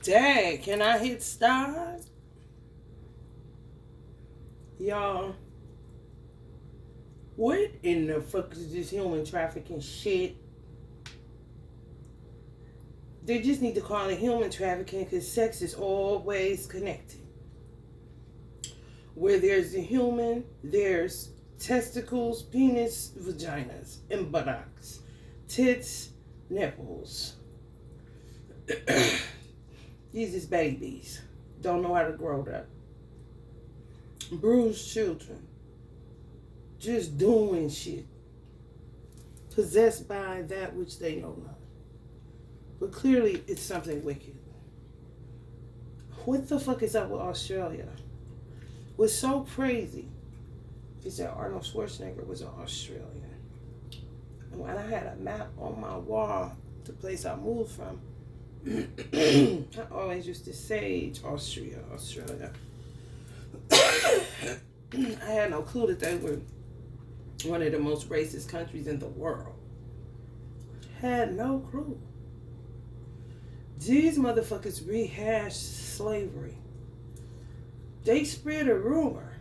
Dang, can I hit stars? Y'all, what in the fuck is this human trafficking shit? They just need to call it human trafficking because sex is always connected. Where there's a human, there's testicles, penis, vaginas, and buttocks, tits, nipples. These is babies. Don't know how to grow up. Bruised children. Just doing shit. Possessed by that which they know not. But clearly it's something wicked. What the fuck is up with Australia? What's so crazy is that Arnold Schwarzenegger was an Australian. And when I had a map on my wall, the place I moved from, I always used to say Australia. I had no clue that they were one of the most racist countries in the world. Had no clue. These motherfuckers rehashed slavery. They spread a rumor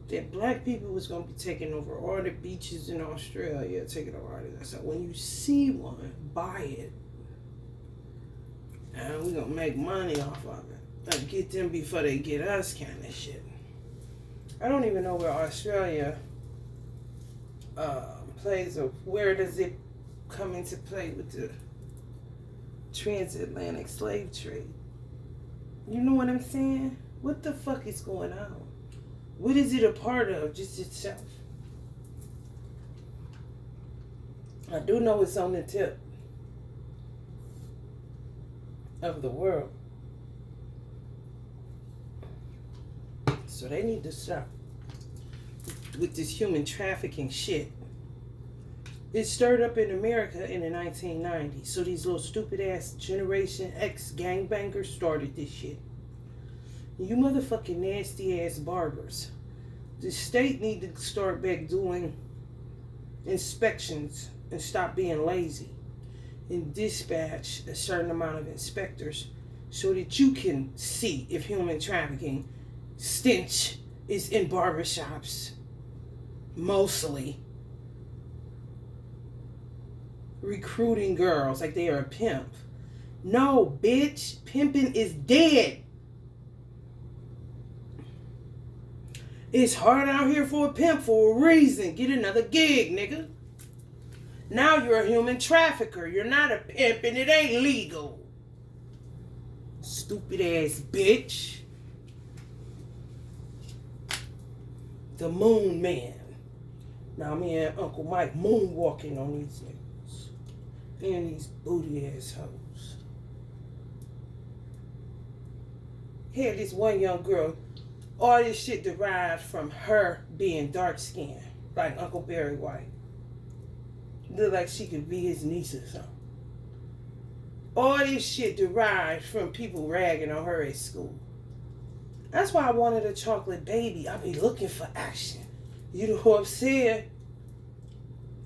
that black people was going to be taking over all the beaches in Australia, taking over all of that. So when you see one, buy it. And we're going to make money off of it. Like get them before they get us kind of shit. I don't even know where Australia plays or where does it come into play with the transatlantic slave trade. You know what I'm saying? What the fuck is going on? What is it a part of just itself? I do know it's on the tip of the world. So they need to stop with this human trafficking shit. It stirred up in America in the 1990s. So these little stupid ass Generation X gangbangers started this shit. You motherfucking nasty ass barbers. The state need to start back doing inspections and stop being lazy and dispatch a certain amount of inspectors so that you can see if human trafficking stench is in barbershops mostly recruiting girls like they are a pimp. No, bitch, pimping is dead. It's hard out here for a pimp for a reason. Get another gig, nigga. Now you're a human trafficker. You're not a pimp and it ain't legal. Stupid ass bitch. The Moon Man. Now me and Uncle Mike moonwalking on these niggas. And these booty ass hoes. Had this one young girl, all this shit derived from her being dark skinned, like Uncle Barry White. Looked like she could be his niece or something. All this shit derived from people ragging on her at school. That's why I wanted a chocolate baby. I be looking for action. You know what I'm saying?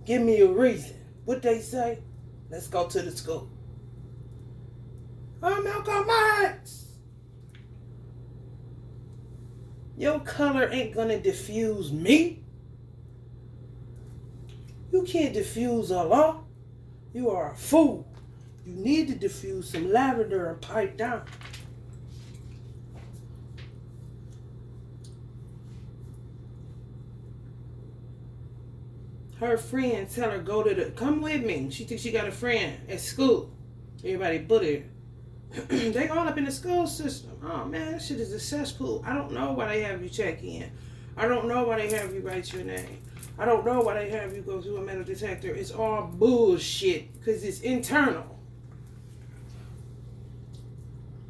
Give me a reason. What they say? Let's go to the school. I'm Malcolm X. Your color ain't gonna diffuse me. You can't diffuse Allah. You are a fool. You need to diffuse some lavender and pipe down. Her friend tell her come with me. She thinks she got a friend at school. Everybody bully her. They all up in the school system. Oh man, that shit is a cesspool. I don't know why they have you check in. I don't know why they have you write your name. I don't know why they have you go through a metal detector. It's all bullshit because it's internal.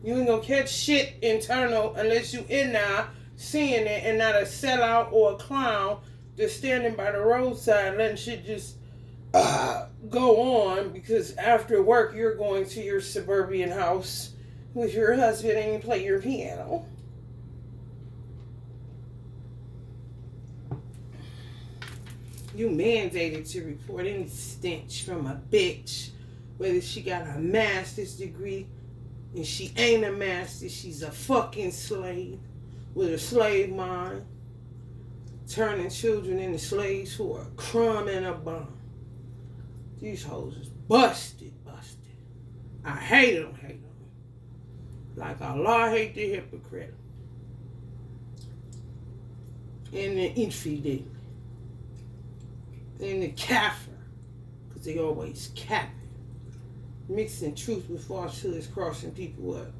You ain't gonna catch shit internal unless you in there seeing it and not a sellout or a clown just standing by the roadside letting shit just go on because after work you're going to your suburban house with your husband and you play your piano. You mandated to report any stench from a bitch, whether she got a master's degree And she ain't a master. She's a fucking slave with a slave mind, turning children into slaves for a crumb and a bum. These hoes is busted. I hate them. Like Allah hate the hypocrite and the infidel and the kafir, because they always capping, mixing truth with falsehoods, crossing people up.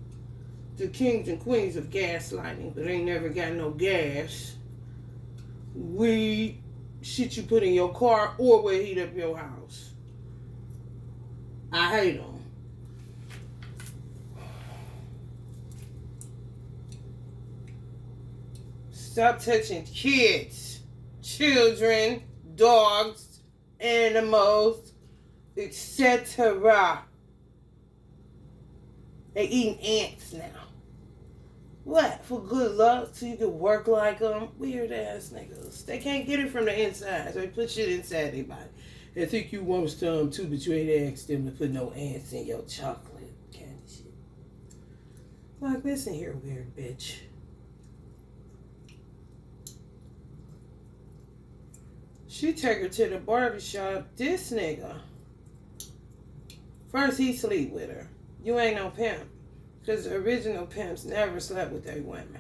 The kings and queens of gaslighting, but ain't never got no gas. Weed, shit you put in your car, or will heat up your house. I hate them. Stop touching kids, children, dogs, animals, etc. They eating ants now. What? For good luck so you can work like them? Weird ass niggas. They can't get it from the inside, so they put shit inside their body. They think you want some too, but you ain't asked them to put no ants in your chocolate candy shit. Like, listen here, weird bitch. She take her to the barbershop. This nigga. First he sleep with her. You ain't no pimp. Because the original pimps never slept with their women.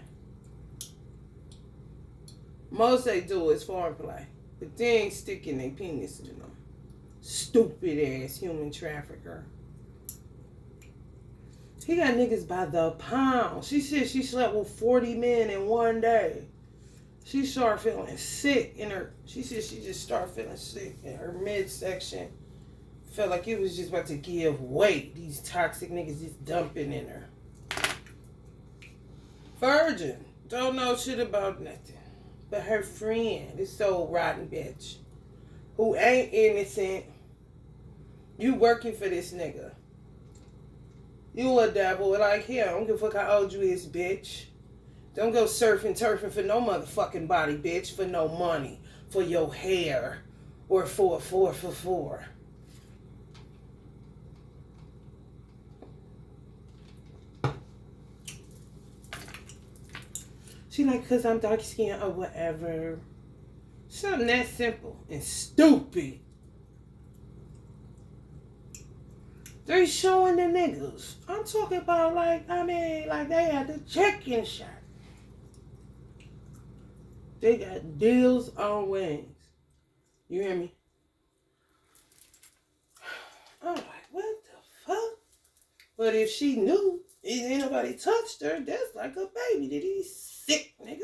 Most they do is foreplay. But they ain't sticking their penis in them. Stupid ass human trafficker. He got niggas by the pound. She said she slept with 40 men in one day. She started feeling sick in her. She said she just started feeling sick in her midsection. Felt like it was just about to give weight. These toxic niggas just dumping in her. Virgin. Don't know shit about nothing. But her friend, this old rotten bitch, who ain't innocent. You working for this nigga. You a devil like him. I don't give a fuck how old you is, bitch. Don't go surfing, turfing for no motherfucking body, bitch. For no money. For your hair. Or for a 4 for $4. She like, cause I'm dark skinned or whatever. Something that simple and stupid. They showing the niggas. I'm talking about like they had the chicken shot. They got deals on wings. You hear me? I'm like, what the fuck? But if she knew, ain't nobody touched her, that's like a baby to these sick niggas.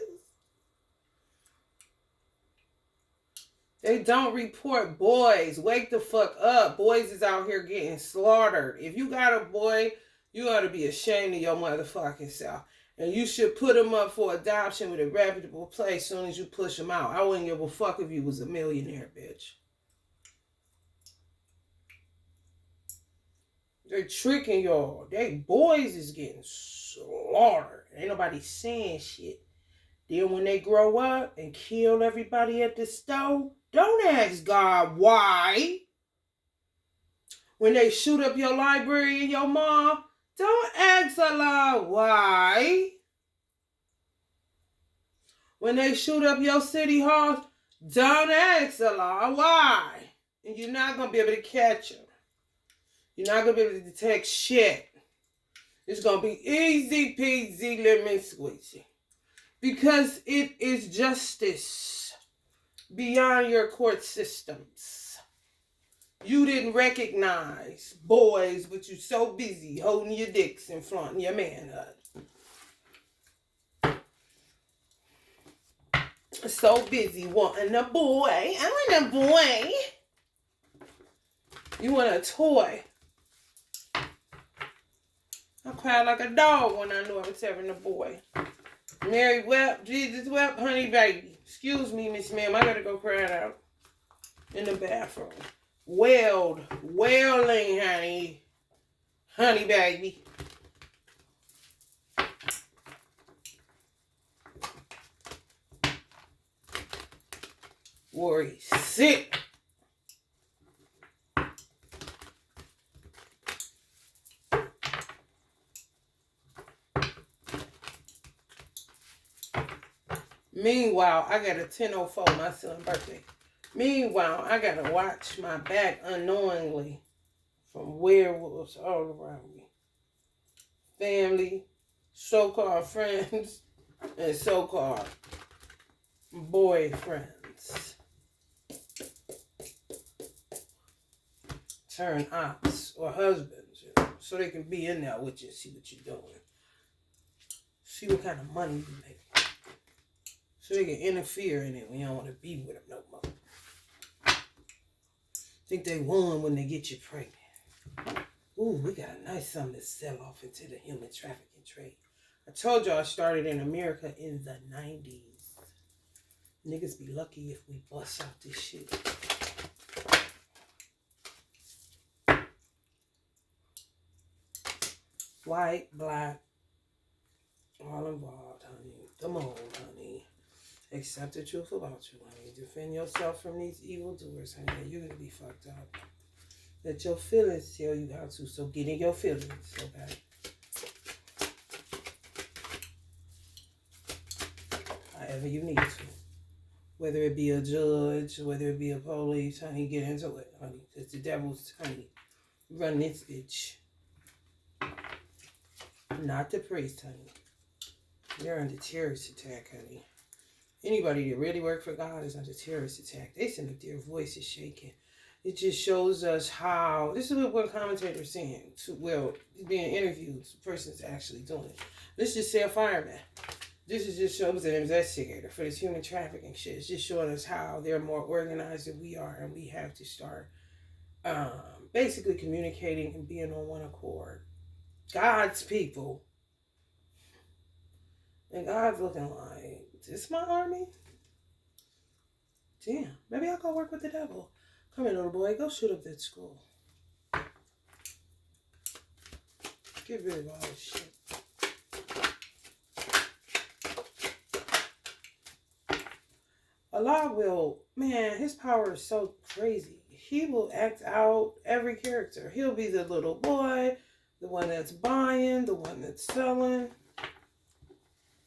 They don't report boys. Wake the fuck up. Boys is out here getting slaughtered. If you got a boy, you ought to be ashamed of your motherfucking self. And you should put him up for adoption with a reputable place as soon as you push him out. I wouldn't give a fuck if you was a millionaire, bitch. They're tricking y'all. They boys is getting slaughtered. Ain't nobody saying shit. Then when they grow up and kill everybody at the stove, don't ask God why. When they shoot up your library and your mom, don't ask Allah why. When they shoot up your city hall, don't ask Allah why. And you're not going to be able to catch them. You're not going to be able to detect shit. It's going to be easy peasy lemon squeezy. Because it is justice beyond your court systems. You didn't recognize boys, but you're so busy holding your dicks and flaunting your manhood. So busy wanting a boy. I want a boy. You want a toy. I cried like a dog when I knew I was having a boy. Mary wept, Jesus wept, honey baby. Excuse me, Miss Ma'am, I gotta go cry it out in the bathroom. Wailing, honey. Honey baby. Worry sick. Meanwhile, I got a 10:04, my son's birthday. Meanwhile, I gotta watch my back unknowingly from werewolves all around me. Family, so-called friends, and so-called boyfriends. Turn ops or husbands, you know, so they can be in there with you and see what you're doing. See what kind of money you make. So they can interfere in it when you don't want to be with them no more. Think they won when they get you pregnant. Ooh, we got a nice something to sell off into the human trafficking trade. I told y'all I started in America in the 90s. Niggas be lucky if we bust out this shit. White, black, all involved, honey. Come on, honey. Accept the truth about you, honey. Defend yourself from these evildoers, honey. You're going to be fucked up. Let your feelings tell you how to. So get in your feelings, okay? However you need to. Whether it be a judge, whether it be a police, honey, get into it, honey. Because the devil's, honey, run this bitch. Not the priest, honey. You're under terrorist attack, honey. Anybody that really work for God is under terrorist attack. They seem like their voice is shaking. It just shows us how, this is what one commentator is saying. He's being interviewed. The person's actually doing it. Let's just say a fireman. This is just shows an investigator for this human trafficking shit. It's just showing us how they're more organized than we are. And we have to start basically communicating and being on one accord. God's people. And God's looking like, is this my army? Damn, maybe I'll go work with the devil. Come here, little boy, go shoot up that school. Get rid of all this shit. Allah will, man, his power is so crazy. He will act out every character. He'll be the little boy, the one that's buying, the one that's selling,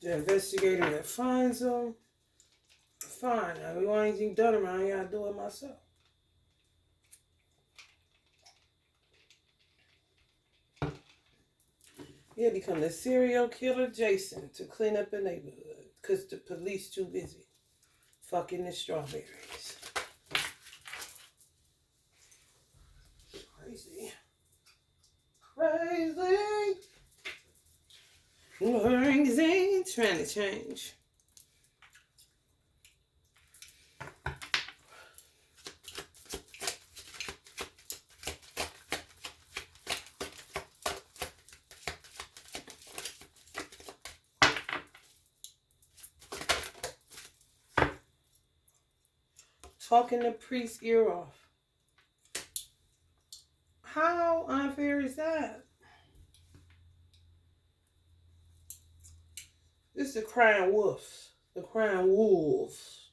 the investigator that finds them. Fine, I don't want anything done around here, I do it myself. He'll become the serial killer Jason to clean up the neighborhood because the police too busy fucking the strawberries. Crazy. Crazy. Trying to change. Talking the priest's ear off. How unfair is that? This is the crying wolves. The crying wolves.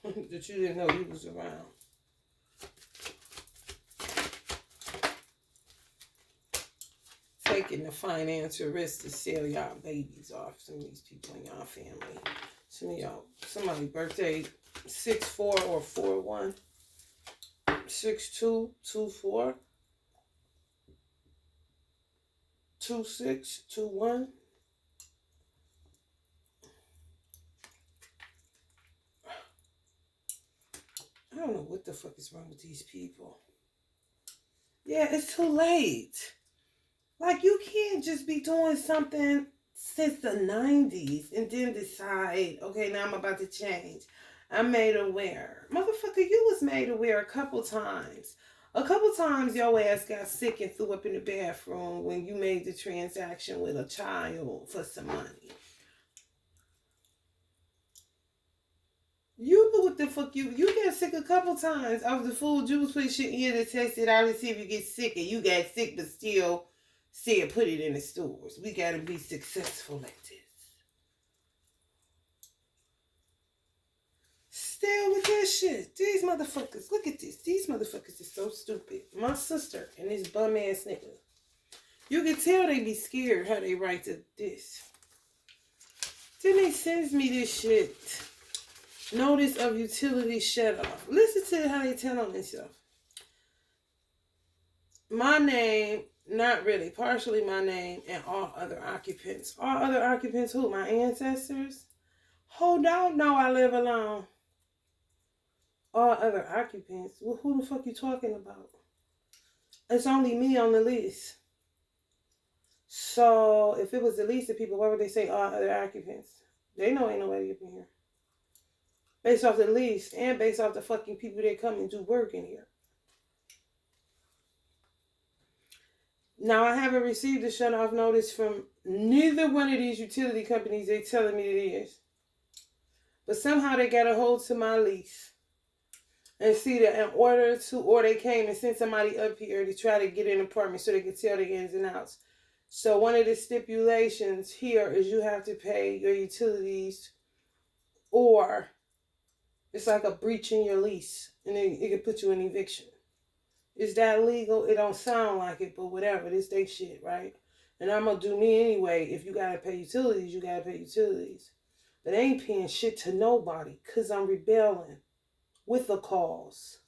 That you didn't know he was around. Taking the financial risk to sell y'all babies off. Some of these people in y'all family. Some of y'all, somebody's birthday 6-4 or 4-1. 6-2, 2-4. 2-6, 2-1. I don't know what the fuck is wrong with these people. Yeah, it's too late. Like, you can't just be doing something since the 90s and then decide, okay, now I'm about to change. I'm made aware. Motherfucker, you was made aware a couple times. A couple times your ass got sick and threw up in the bathroom when you made the transaction with a child for some money. You know what the fuck you got sick a couple times off the food you was putting shit in to test it out and see if you get sick, and you got sick but still said put it in the stores. We gotta be successful at this. Still with that shit. These motherfuckers, look at this. These motherfuckers is so stupid. My sister and this bum ass nigga. You can tell they be scared how they write to this. Then they sends me this shit. Notice of utility shut off. Listen to how they tell on themselves. My name, not really, partially my name, and all other occupants. All other occupants who? My ancestors? Who don't know I live alone? All other occupants? Well, who the fuck you talking about? It's only me on the list. So, if it was the least of people, why would they say all other occupants? They know ain't nobody up in here. Based off the lease and based off the fucking people that come and do work in here. Now, I haven't received a shut-off notice from neither one of these utility companies they telling me it is. But somehow they got a hold to my lease. And see that in order to, or they came and sent somebody up here to try to get an apartment so they could tell the ins and outs. So one of the stipulations here is you have to pay your utilities, or it's like a breach in your lease, and it can put you in eviction. Is that legal? It don't sound like it, but whatever. This they shit, right? And I'm going to do me anyway. If you got to pay utilities, you got to pay utilities. But I ain't paying shit to nobody because I'm rebelling with a cause.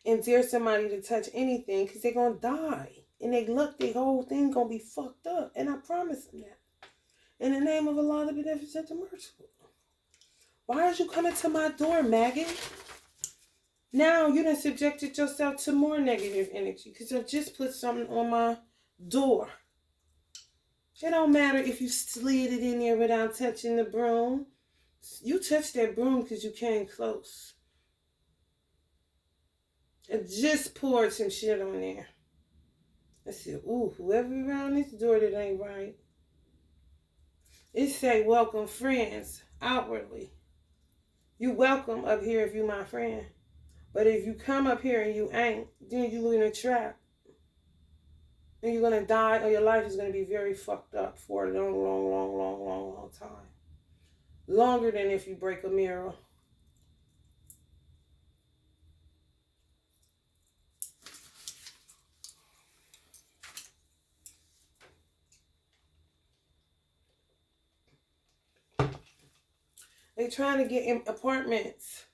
And dare somebody to touch anything because they're going to die. And they look, their whole thing going to be fucked up. And I promise them that. In the name of Allah, the Beneficent, the Merciful. Why are you coming to my door, maggot? Now you done subjected yourself to more negative energy because I just put something on my door. It don't matter if you slid it in there without touching the broom. You touched that broom because you came close. I just poured some shit on there. I said, ooh, whoever around this door that ain't right. It say, welcome friends, outwardly. You welcome up here if you my friend. But if you come up here and you ain't, then you in a trap. And you're going to die, or your life is going to be very fucked up for a long time. Longer than if you break a mirror. They trying to get in apartments.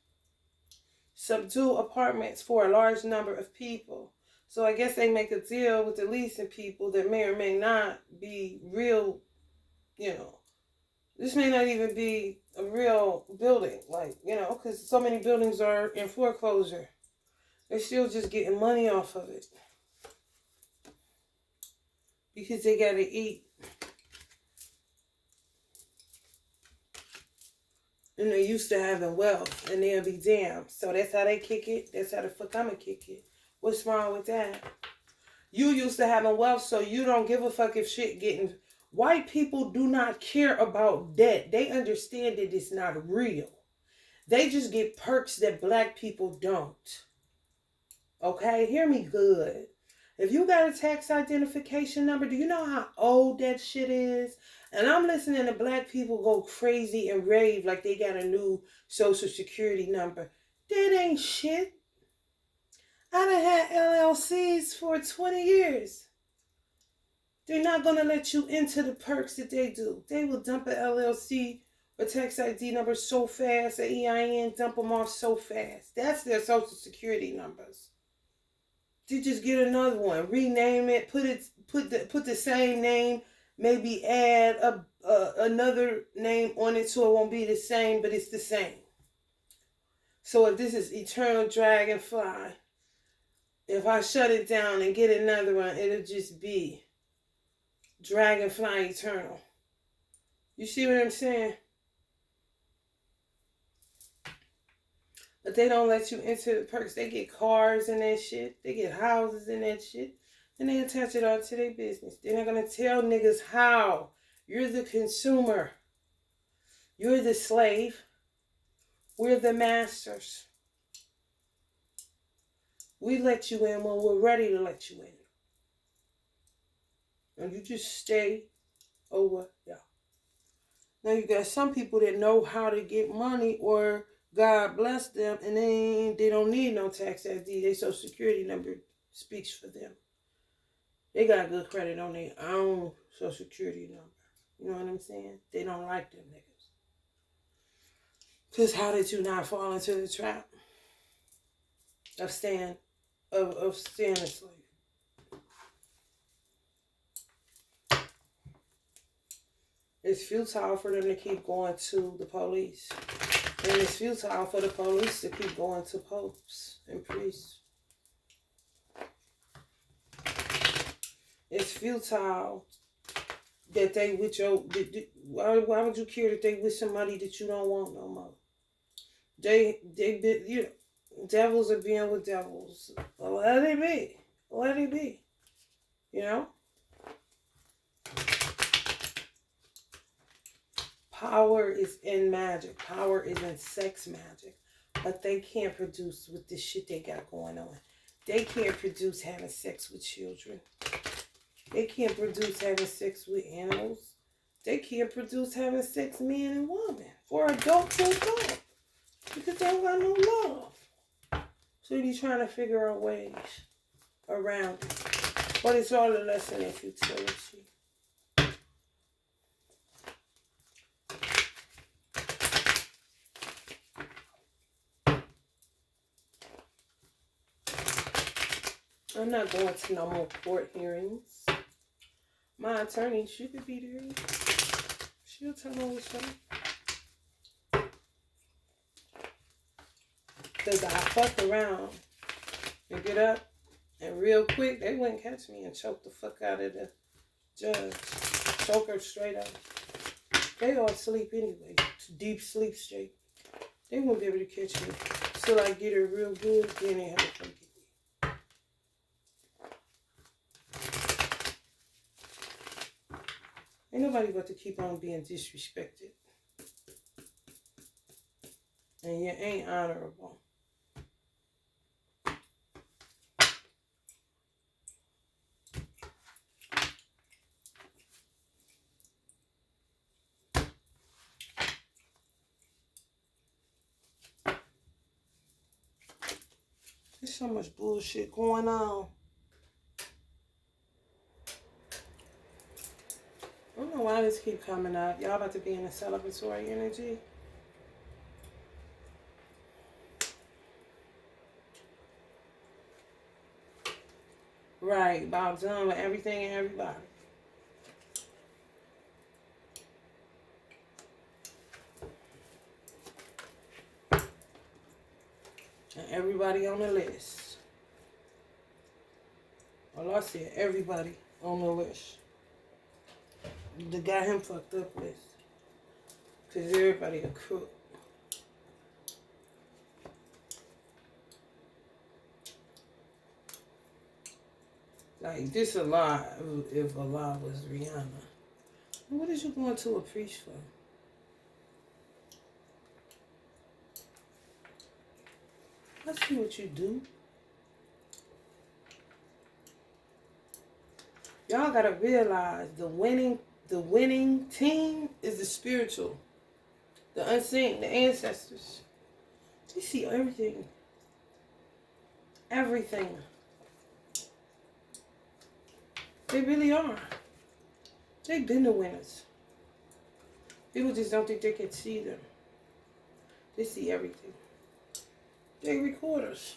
Subdue apartments for a large number of people. So I guess they make a deal with the leasing people that may or may not be real, you know. This may not even be a real building, like, you know, because so many buildings are in foreclosure. They're still just getting money off of it. Because they got to eat. And they're used to having wealth, and they'll be damned. So that's how they kick it. That's how the fuck I'ma kick it. What's wrong with that? You used to having wealth, so you don't give a fuck if shit getting... White people do not care about debt. They understand that it's not real. They just get perks that black people don't. Okay? Hear me good. If you got a tax identification number, do you know how old that shit is? And I'm listening to black people go crazy and rave like they got a new social security number. That ain't shit. I done had LLCs for 20 years. They're not going to let you into the perks that they do. They will dump an LLC or tax ID number so fast, an EIN, dump them off so fast. That's their social security numbers. You just get another one, rename it, put the same name, maybe add another name on it so it won't be the same, but it's the same. So if this is Eternal Dragonfly, if I shut it down and get another one, it'll just be Dragonfly Eternal. You see what I'm saying? But they don't let you into the perks. They get cars and that shit. They get houses and that shit. And they attach it all to their business. They're not going to tell niggas how. You're the consumer. You're the slave. We're the masters. We let you in when we're ready to let you in. And you just stay over there. Now you got some people that know how to get money, or God bless them, and they don't need no tax ID. Their social security number speaks for them. They got good credit on their own, social security number. You know what I'm saying? They don't like them niggas. Because how did you not fall into the trap of staying a slave? It's futile for them to keep going to the police. And it's futile for the police to keep going to popes and priests. It's futile that they with your... Why would you care that they with somebody that you don't want no more? They you know, devils are being with devils. Let it be. Let it be. You know? Power is in magic. Power is in sex magic. But they can't produce with the shit they got going on. They can't produce having sex with children. They can't produce having sex with animals. They can't produce having sex man and woman. Or adult to adult. Because they don't got no love. So they're trying to figure out ways around it. But it's all a lesson in futility. I'm not going to no more court hearings. My attorney, she could be there. She'll tell me what's up. Because I fuck around and get up and real quick, they wouldn't catch me and choke the fuck out of the judge. Choke her straight up. They all sleep anyway. Deep sleep straight. They won't be able to catch me. Till I get her real good, then they have to come get me. Ain't nobody but to keep on being disrespected. And you ain't honorable. There's so much bullshit going on. I don't know why this keep coming up. Y'all about to be in a celebratory energy. Right, about done with everything and everybody. And everybody on the list. Well, I said everybody on the list. The guy him fucked up with. Because everybody a crook. Like, this a lie if a lie was Rihanna. What is you going to a priest for? I see what you do. Y'all gotta realize the winning team is the spiritual, the unseen, the ancestors. They see everything. Everything. They really are. They've been the winners. People just don't think they can see them. They see everything. They recorders.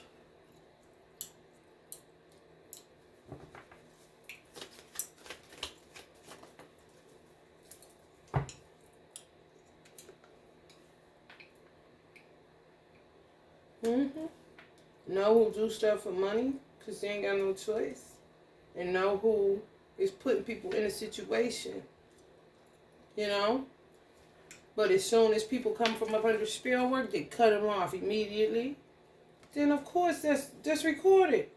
Know who do stuff for money because they ain't got no choice. And know who is putting people in a situation. You know? But as soon as people come from up under spell work, they cut them off immediately. Then of course that's recorded.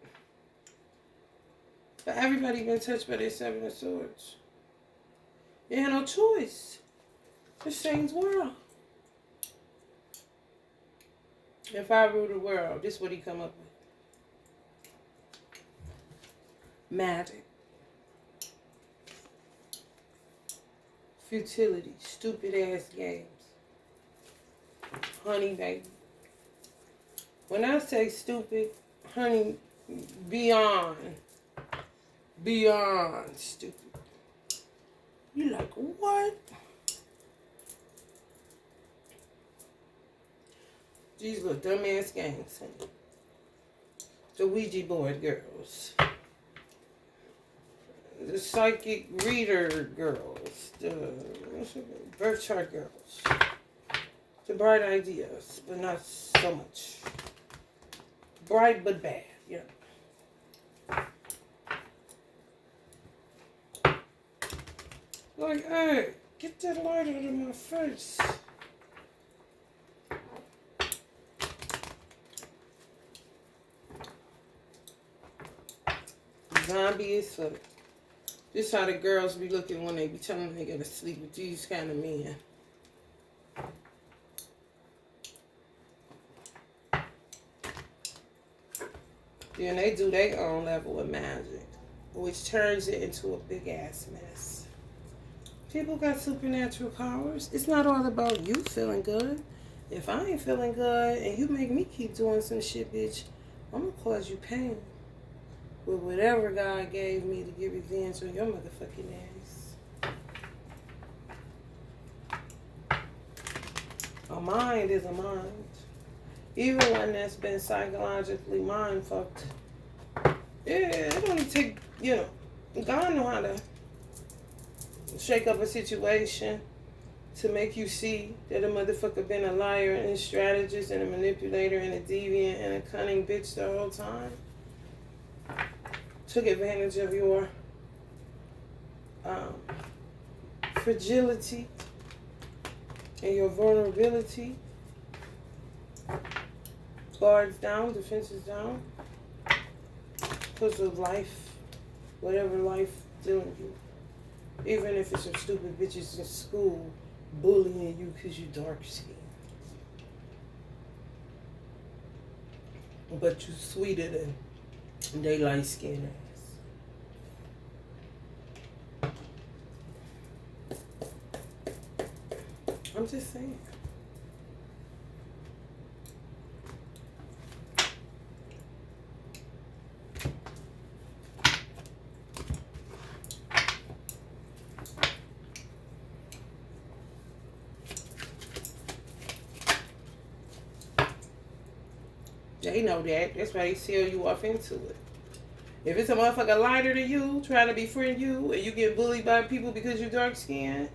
But everybody been touched by their Seven of Swords. They had no choice. It's Satan's world. If I rule the world, this is what he come up with. Magic. Futility. Stupid ass games. Honey, baby. When I say stupid, honey, beyond stupid. You like, what? These little dumbass games. The Ouija board girls. The psychic reader girls. The birth chart girls. The bright ideas, but not so much. Bright but bad, yeah. Like, hey, get that light out of my face. Zombie as fuck. This how the girls be looking when they be telling them they gotta sleep with these kind of men. Then they do their own level of magic, which turns it into a big ass mess. People got supernatural powers. It's not all about you feeling good. If I ain't feeling good and you make me keep doing some shit, bitch, I'm gonna cause you pain. With whatever God gave me to get revenge on your motherfucking ass. A mind is a mind. Even one that's been psychologically mind fucked. Yeah, it only take, God know how to shake up a situation to make you see that a motherfucker been a liar and a strategist and a manipulator and a deviant and a cunning bitch the whole time. Took advantage of your fragility and your vulnerability. Guards down, defenses down. Because of life, whatever life doing you. Even if it's some stupid bitches in school bullying you because you dark skinned. But you sweeter than they light skinned ass. I'm just saying. They know that. That's why they sell you off into it. If it's a motherfucker lighter than you, trying to befriend you, and you get bullied by people because you're dark skinned,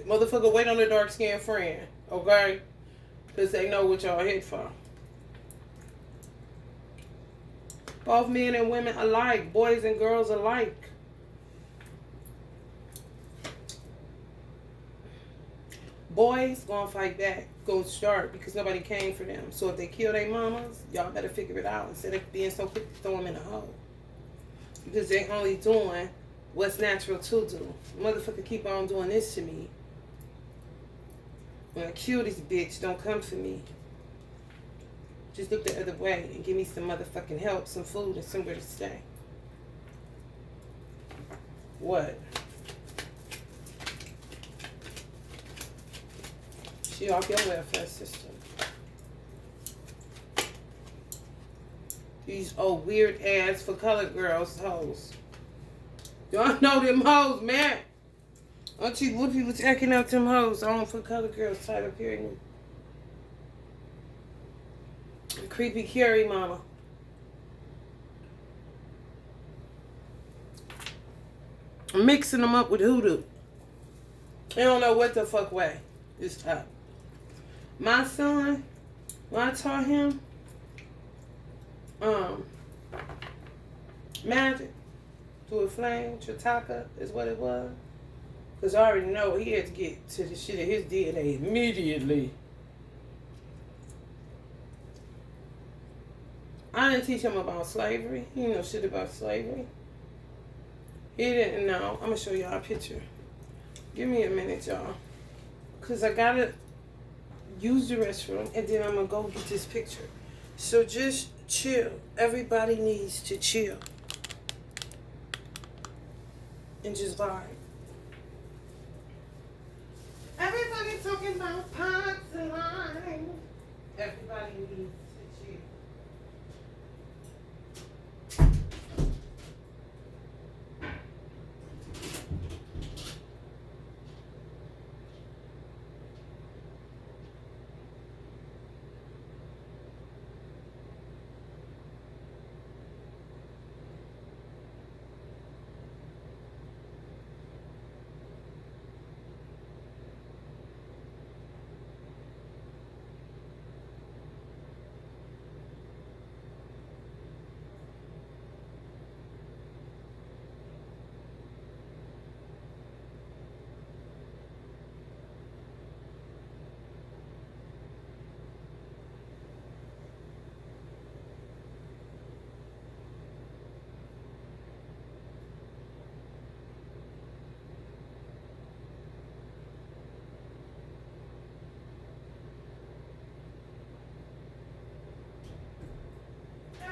motherfucker wait on the dark skinned friend, okay? Because they know what y'all hit for. Both men and women alike, boys and girls alike. Boys gonna fight back, gonna start because nobody came for them. So if they kill their mamas, y'all better figure it out instead of being so quick to throw them in the hole. Because they only doing what's natural to do. Motherfucker keep on doing this to me. When I kill this bitch, don't come for me. Just look the other way and give me some motherfucking help, some food, and somewhere to stay. What? She off your welfare system. These old weird ass for colored girls hoes. Y'all know them hoes, man. Auntie Whoopi was acting out them hoes on for colored girls type of period. Creepy Carrie mama. Mixing them up with hoodoo. They don't know what the fuck way. It's up. My son, when I taught him magic through a flame, Chitaka is what it was. Because I already know he had to get to the shit of his DNA immediately. I didn't teach him about slavery. He didn't know shit about slavery. He didn't know. I'm going to show y'all a picture. Give me a minute, y'all. Because I got to use the restroom and then I'm going to go get this picture. So just chill. Everybody needs to chill. And just vibe. Everybody talking about pots and wine. Everybody needs to chill.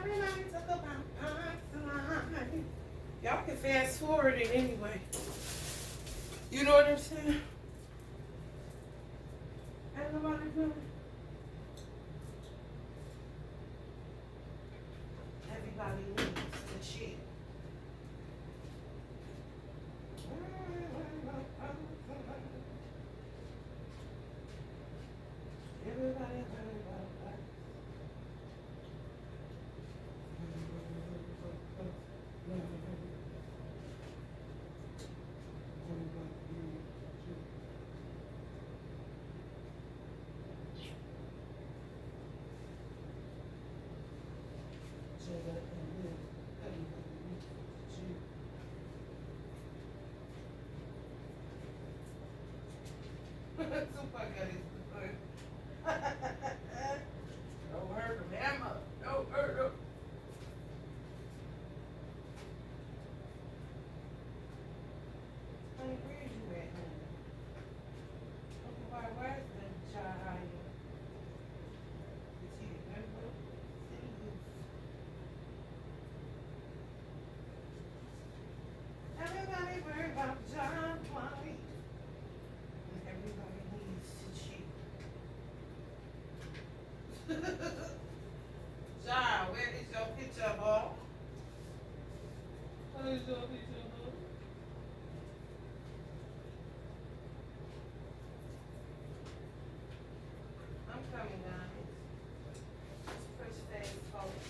Everybody talk about pipeline. Y'all can fast forward it anyway. You know what I'm saying? Ain't nobody doing it. Everybody needs the shit. Everybody heard about that. Tupac got his foot. Don't hurt him, Emma. Don't hurt him. Honey, where you at, honey? Uncle Boy, where's the child? Is he a member? Everybody worry about John White. And everybody needs to cheat. John, where is your picture, boy? Where is your picture, boy? I'm coming, guys. It's first day, folks.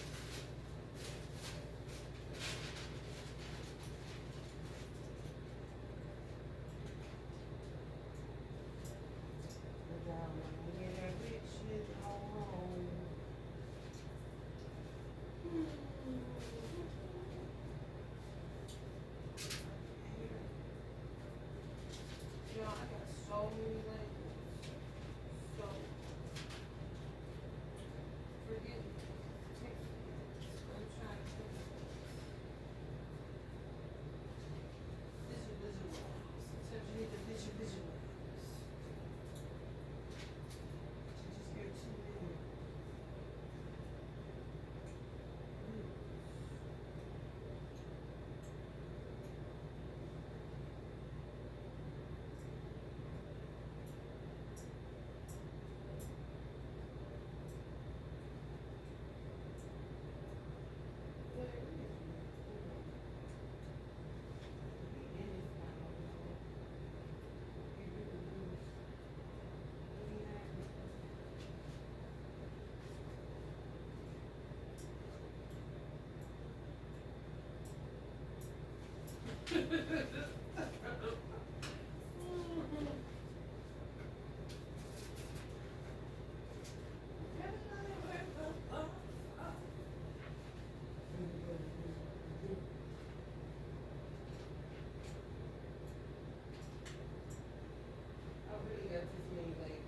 I got so many labels. So forget it. I'm trying to visualize. Sometimes you need to visualize. You just get too many. I really got this many labels.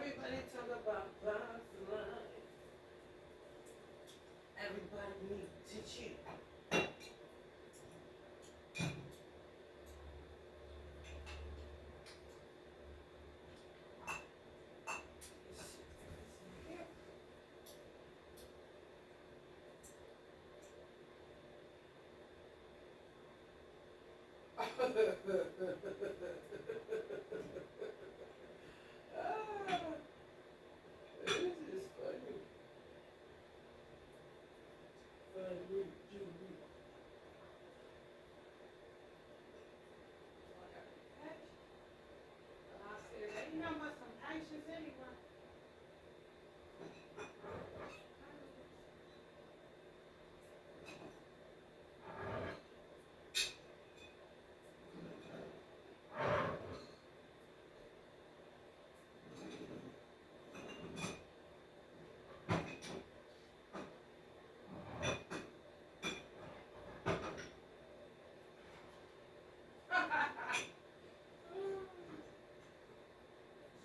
Everybody talk about butterfly. Everybody needs to cheat. This is funny. Funny, Julie. You know what? Some patience anyway.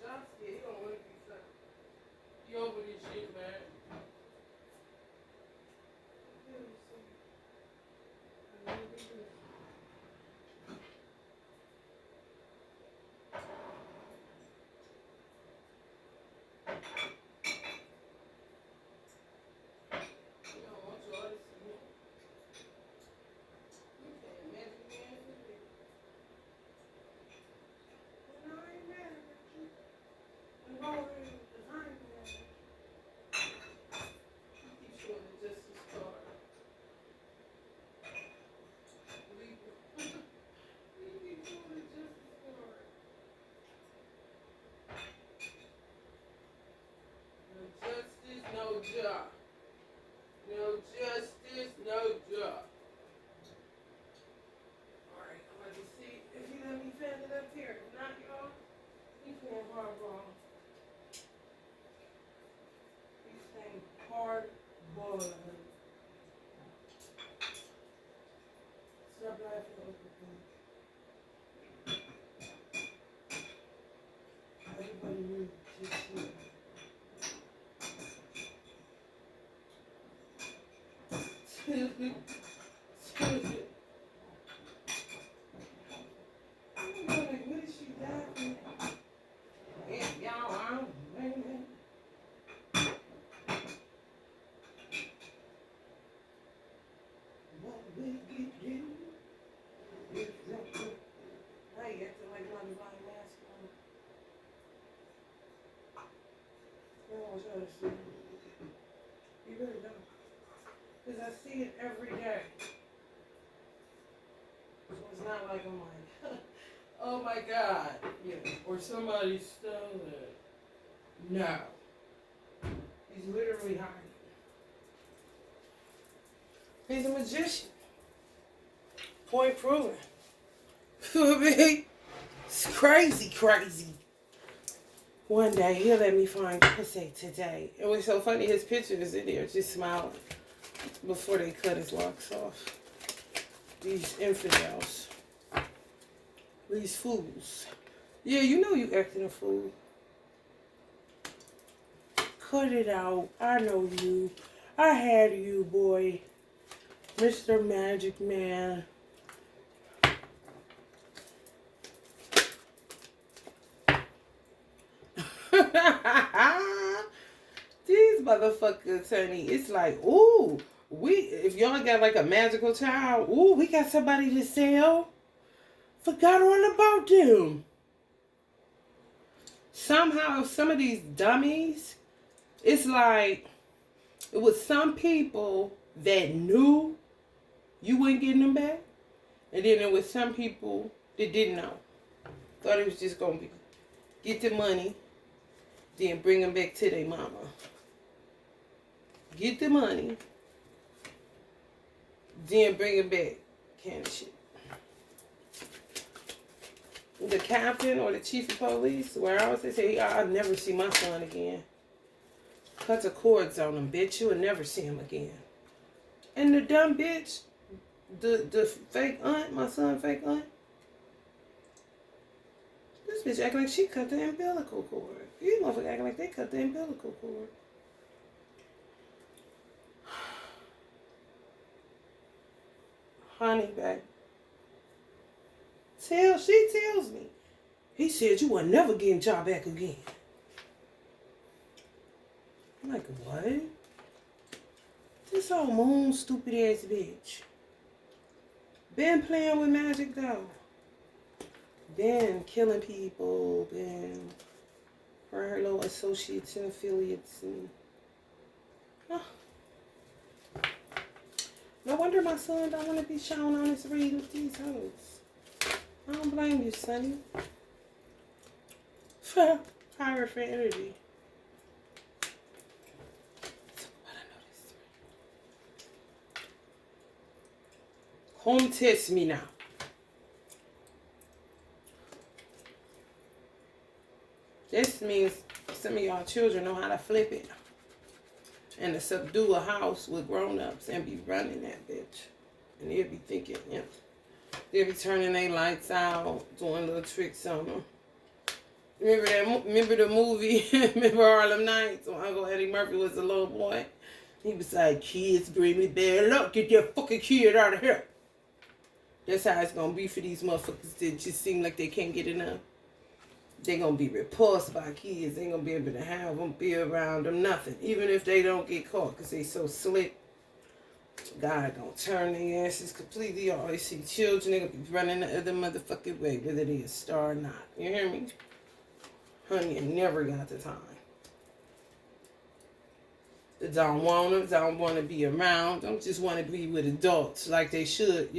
John scared. He don't want to be something. You over this shit, man. Justice, no job. No justice, no job. Alright, I'm going to see if you let me fan it up here. If not, y'all, he's going hard ball. He's saying hard ball. Stop laughing over me. Everybody needs to see. I'm like, what is she laughing at? If y'all aren't waiting. What we could do is drop it. Hey, acting like my divine masculine. I don't want y'all to see. You really don't. Because I see it every day. So it's not like I'm like, oh my God, or somebody stole it. No. He's literally hiding. He's a magician. Point proven. It's crazy, crazy. One day he'll let me find pussy today. It was so funny, his picture is in there just smiling before they cut his locks off. These infidels. These fools. Yeah, you know you acting a fool. Cut it out. I know you. I had you, boy. Mr. Magic Man. These motherfuckers, honey. It's like, ooh, if y'all got like a magical child, ooh, we got somebody to sell. Forgot all about them. Somehow, some of these dummies, it's like, it was some people that knew you weren't getting them back. And then there was some people that didn't know. Thought it was just going to be, get the money, then bring them back to their mama. Get the money, then bring it back. Kind of shit. The captain or the chief of police, where I was, they say, I'll never see my son again. Cut the cords on him, bitch. You will never see him again. And the dumb bitch, the fake aunt, my son fake aunt, this bitch act like she cut the umbilical cord. These motherfuckers acting like they cut the umbilical cord. Honey, babe. She tells me. He said you will never getting job back again. I'm like, what? This old moon stupid ass bitch. Been playing with magic though. Been killing people. Been her little associates and affiliates and no wonder my son don't want to be shown on his read with these hoes. I don't blame you, sonny. Power for energy. Home test me now. This means some of y'all children know how to flip it and to subdue a house with grown-ups and be running that bitch. And they'll be thinking, they'll be turning their lights out, doing little tricks on them. Remember the movie, remember Harlem Nights, when Uncle Eddie Murphy was a little boy? He was like, kids bring me bad luck, get that fucking kid out of here. That's how it's gonna be for these motherfuckers that just seem like they can't get enough. They're gonna be repulsed by kids. They ain't gonna be able to have them, be around them, nothing. Even if they don't get caught, because they so slick. God gonna turn their asses completely. You always see children, they gonna be running the other motherfucking way, whether they a star or not. You hear me? Honey, I never got the time. They don't want them, don't want to be around them, just want to be with adults like they should,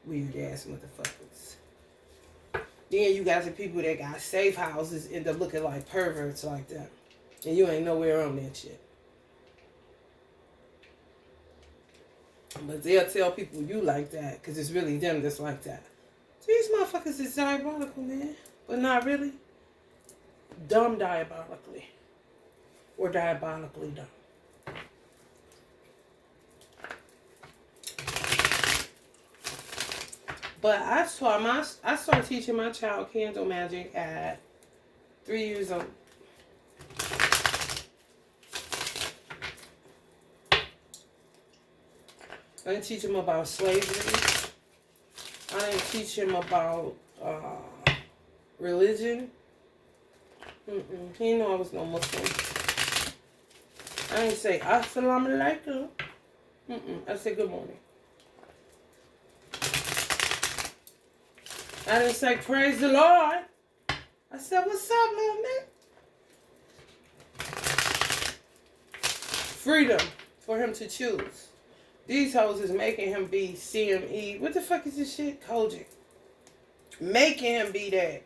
Weird ass motherfuckers. Then you got the people that got safe houses end up looking like perverts like that. And you ain't nowhere on that shit. But they'll tell people you like that because it's really them that's like that. These motherfuckers is diabolical, man. But not really. Dumb diabolically. Or diabolically dumb. But I started teaching my child candle magic at 3 years old. I didn't teach him about slavery. I didn't teach him about religion. He didn't know I was no Muslim. I didn't say Assalamu alaikum. I said good morning. I didn't say praise the Lord. I said, what's up, little man? Freedom for him to choose. These hoes is making him be CME. What the fuck is this shit? Kojic. Making him be that.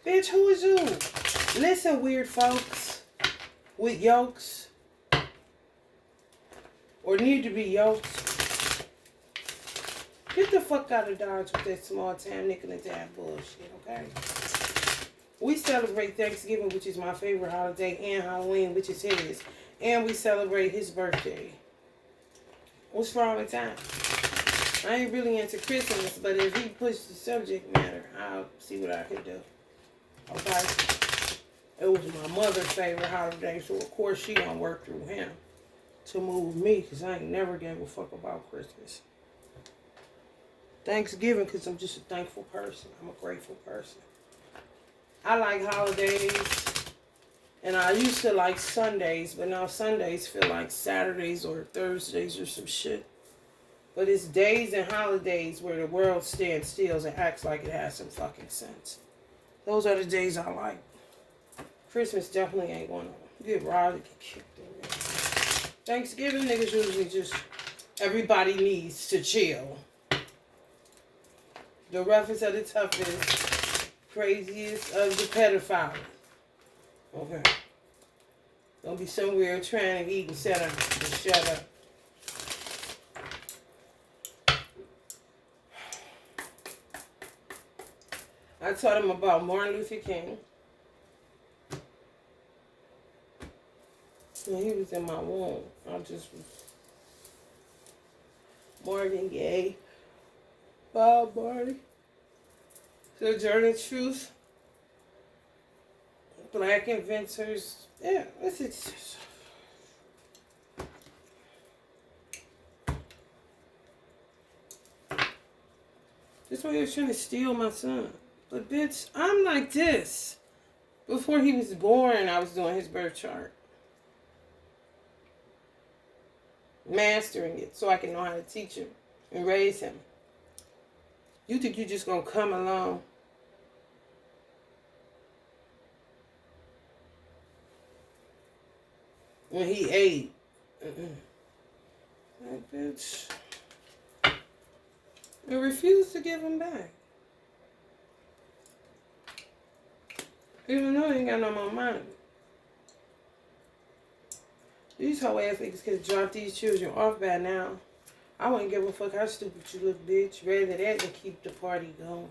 Bitch, who is you? Listen, weird folks with yokes. Or need to be yoked. Get the fuck out of Dodge with that small town nickel and dime bullshit, okay? We celebrate Thanksgiving, which is my favorite holiday, and Halloween, which is his. And we celebrate his birthday. What's wrong with that? I ain't really into Christmas, but if he pushed the subject matter, I'll see what I can do. Okay? It was my mother's favorite holiday, so of course she gonna work through him to move me, because I ain't never gave a fuck about Christmas. Thanksgiving, because I'm just a thankful person. I'm a grateful person. I like holidays, and I used to like Sundays, but now Sundays feel like Saturdays or Thursdays or some shit. But it's days and holidays where the world stands still and acts like it has some fucking sense. Those are the days I like. Christmas definitely ain't one of them. You get robbed, get kicked in there. Thanksgiving, niggas usually just, everybody needs to chill. The roughest of the toughest, craziest of the pedophiles. Okay. Don't be somewhere trying to eat and shut up. I taught him about Martin Luther King. When he was in my womb, I just was Marvin Gaye. Bob Marley. Sojourner Truth. Black inventors. Yeah, it's this way he was trying to steal my son. But bitch, I'm like this. Before he was born, I was doing his birth chart. Mastering it so I can know how to teach him and raise him. You think you just gonna come along? When he ate. Like, bitch. I refused to give him back. Even though he ain't got no more money. These whole ass niggas could have dropped these children off by now. I wouldn't give a fuck how stupid you look, bitch. Rather that than keep the party going.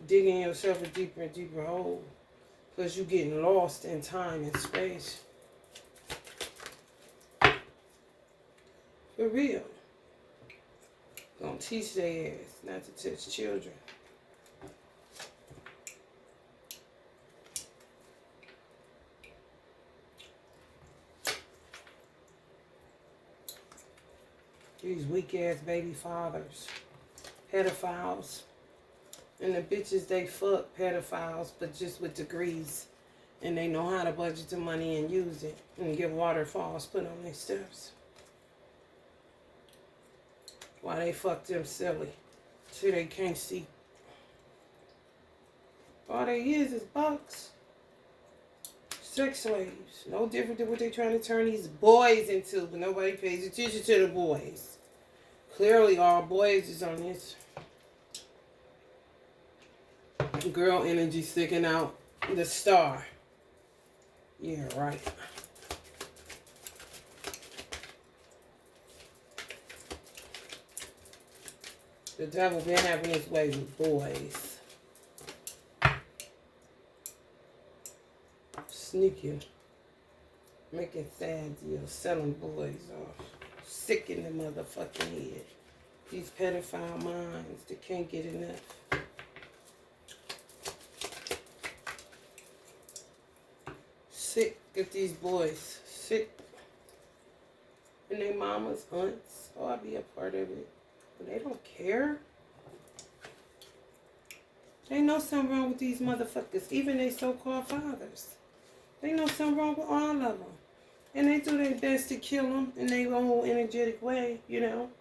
Digging yourself a deeper and deeper hole. Because you getting lost in time and space. For real. Gonna teach their ass not to touch children. These weak ass baby fathers. Pedophiles. And the bitches they fuck pedophiles, but just with degrees. And they know how to budget the money and use it. And get waterfalls put on their steps. Why they fuck them silly. So they can't see. All they is bucks. Sex slaves. No different than what they trying to turn these boys into. But nobody pays attention to the boys. Clearly all boys is on this. Girl energy sticking out the star. Yeah, right. The devil been having his way with boys. Sneaking. Making sad deals. Selling boys off. Sick in the motherfucking head. These pedophile minds that can't get enough. Sick at these boys. Sick. And their mamas, aunts. Oh, I'll be a part of it. But they don't care. They know something wrong with these motherfuckers. Even they so-called fathers. They know something wrong with all of them. And they do their best to kill them in their own energetic way, you know.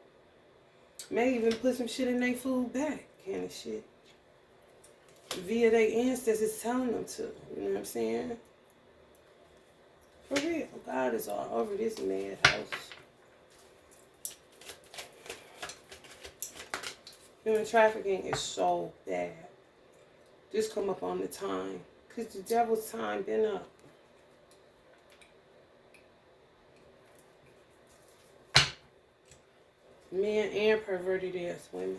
May even put some shit in their food back, kind of shit. Via their ancestors telling them to. You know what I'm saying? For real. God is all over this madhouse. Human trafficking is so bad. Just come up on the time. Because the devil's time been up. Men and perverted ass women.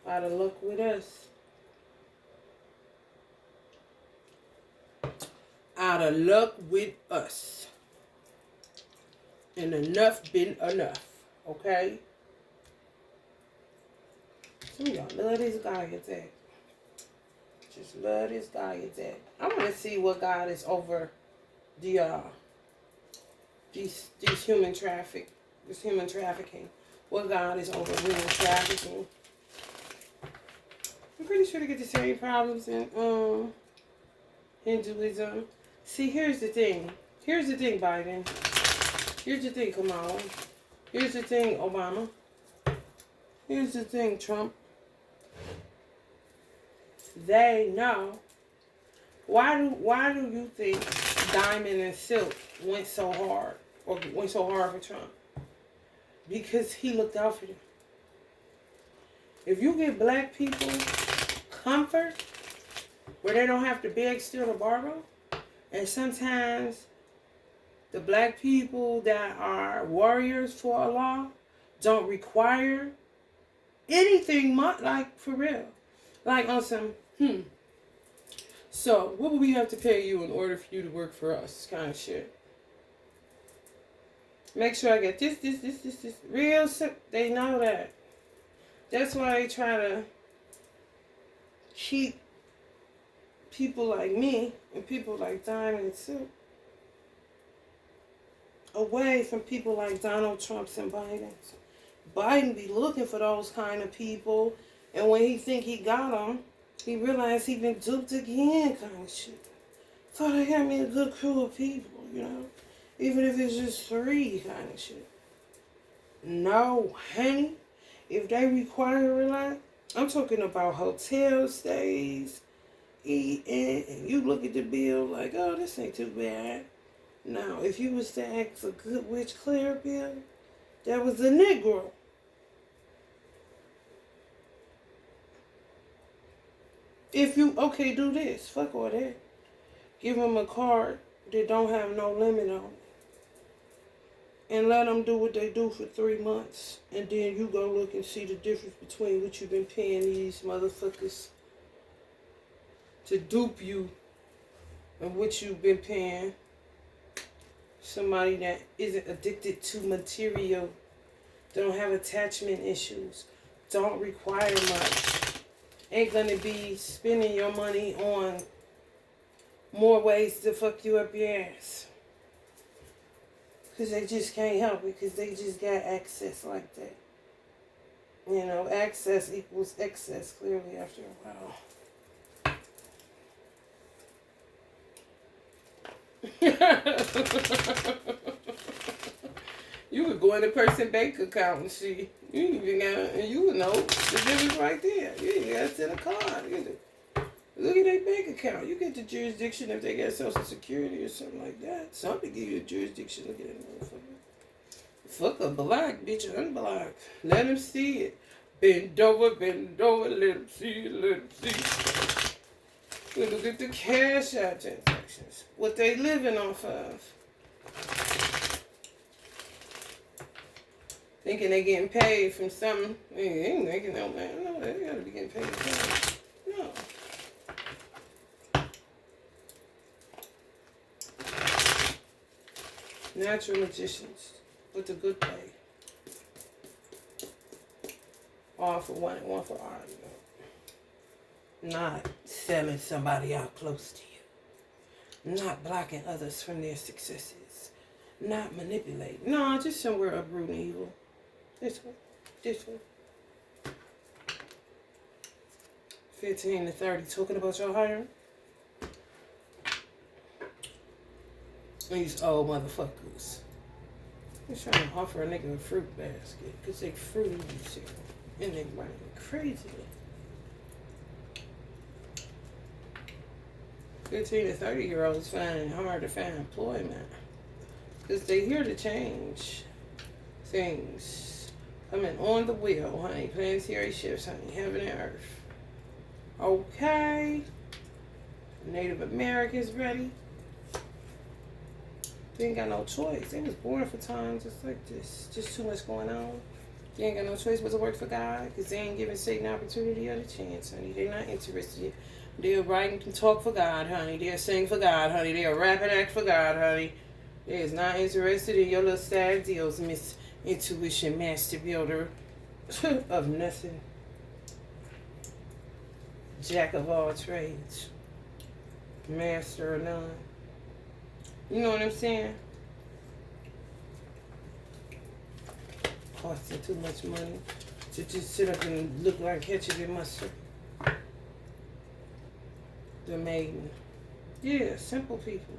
Out of luck with us. Out of luck with us. And enough been enough. Okay? Some of y'all love this guy attack. Just love this guy attack. I want to see what God is over the these human traffic. This human trafficking. What God is over human trafficking. I'm pretty sure they get the same problems in Hinduism. See, here's the thing. Here's the thing, Biden. Here's the thing, Kamala. Here's the thing, Obama. Here's the thing, Trump. They know. Why do you think Diamond and Silk went so hard? Or went so hard for Trump? Because he looked out for them. If you give black people comfort where they don't have to beg, steal, or borrow, and sometimes the black people that are warriors for Allah don't require anything much, like for real. Like on some, so what would we have to pay you in order for you to work for us kind of shit? Make sure I get this. Real simple. They know that. That's why they try to keep people like me and people like Diamond too, away from people like Donald Trump's and Biden's. Biden be looking for those kind of people, and when he think he got them, he realized he been duped again, kind of shit. Thought I had me a good crew of people, you know, even if it's just 3 kind of shit. No, honey, if they require a lot, I'm talking about hotel stays, eating, and you look at the bill like, oh, this ain't too bad. Now, if you was to ask a good witch Claire bill, that was a Negro. If you, okay, do this. Fuck all that. Give them a card that don't have no limit on it. And let them do what they do for 3 months. And then you go look and see the difference between what you've been paying these motherfuckers to dupe you and what you've been paying somebody that isn't addicted to material, don't have attachment issues, don't require much, ain't gonna be spending your money on more ways to fuck you up your ass. Because they just can't help it, because they just got access like that. You know, access equals excess, clearly, after a while. You could go in a person's bank account and see. You even got, and you would know the difference right there. You even got to send a card. Look at their bank account. You get the jurisdiction if they got Social Security or something like that. Something give you a jurisdiction. Look at that motherfucker. Fuck a block, bitch, unblock. Let them see it. Bend over, let them see it, let them see it. We look at the cash out transactions. What they living off of. Thinking they getting paid from something. They ain't making no man. No, they gotta be getting paid from something. No. Natural magicians with the good pay. All for one and one for all, you know. Not selling somebody out close to you. Not blocking others from their successes. Not manipulating. No, just somewhere uprooting evil. This one. This one. 15 to 30. Talking about your hiring. These old motherfuckers. They're trying to offer a nigga a fruit basket because they fruity as shit. And they running crazy. 15 to 30-year-olds find it hard to find employment because they here to change things. Coming on the wheel, honey. Planetary shifts, honey. Heaven and earth. Okay. Native Americans ready. They ain't got no choice. They was born for times just like this. Just too much going on. They ain't got no choice but to work for God because they ain't giving Satan an opportunity or a chance, honey. They're not interested. They'll write and talk for God, honey. They'll sing for God, honey. They'll rap and act for God, honey. They is not interested in your little stag deals, Miss Intuition Master Builder of nothing. Jack of all trades. Master of none. You know what I'm saying? Costing too much money to just sit up and look like ketchup and mustard. The maiden. Yeah, simple people.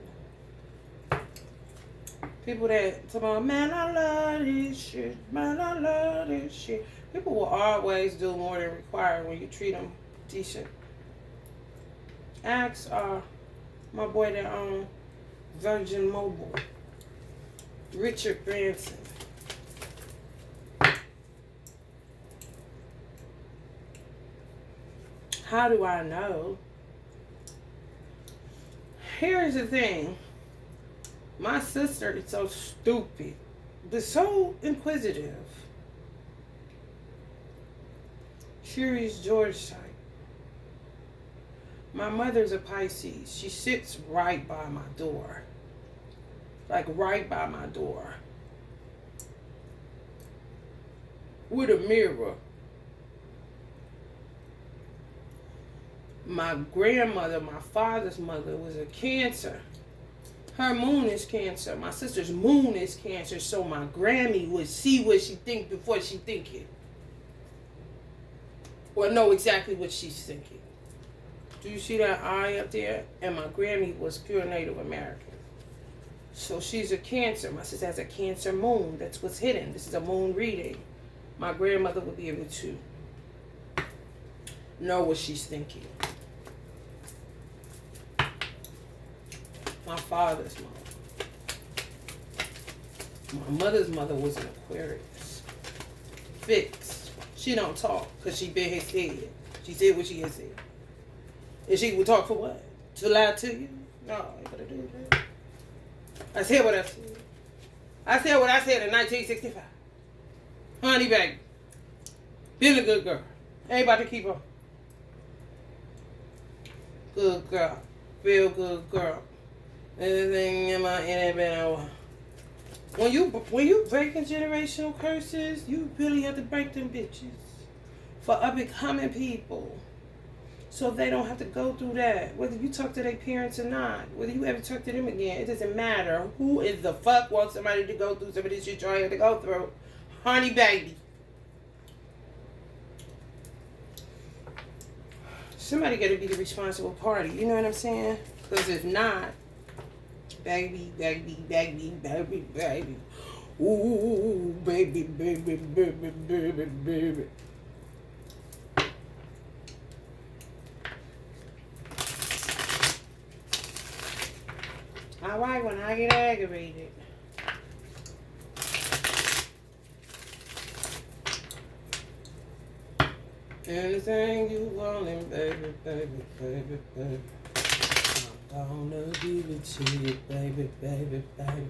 People that talk about, man, I love this shit. Man, I love this shit. People will always do more than required when you treat them decent. Ask my boy that owned Virgin Mobile, Richard Branson. How do I know? Here's the thing. My sister is so stupid, but so inquisitive. Curious George type. My mother's a Pisces. She sits right by my door. Like right by my door. With a mirror. My grandmother, my father's mother, was a Cancer. Her moon is Cancer. My sister's moon is Cancer. So my Grammy would see what she think before she think it. Or know exactly what she's thinking. Do you see that eye up there? And my Grammy was pure Native American. So she's a Cancer. My sister has a Cancer moon. That's what's hidden. This is a moon reading. My grandmother would be able to know what she's thinking. My father's mother. My mother's mother was an Aquarius. Fixed. She don't talk because she been his head. She said what she had said. And she would talk for what? To lie to you? No, I ain't gonna do that. I said what I said. I said what I said in 1965. Honey baby. Been a good girl. Ain't about to keep her. Good girl. Real good girl. Anything in my inner been over. When you breaking generational curses, you really have to break them bitches for up and coming people, so they don't have to go through that. Whether you talk to their parents or not, whether you ever talk to them again, it doesn't matter. Who is the fuck wants somebody to go through some of this shit y'all had to go through, honey baby? Somebody got to be the responsible party. You know what I'm saying? Because if not, baby, baby, baby, baby, baby. Ooh, baby, baby, baby, baby, baby. All right, when I get aggravated. Anything you want, baby, baby, baby, baby. I'm gonna give it to you, baby, baby, baby.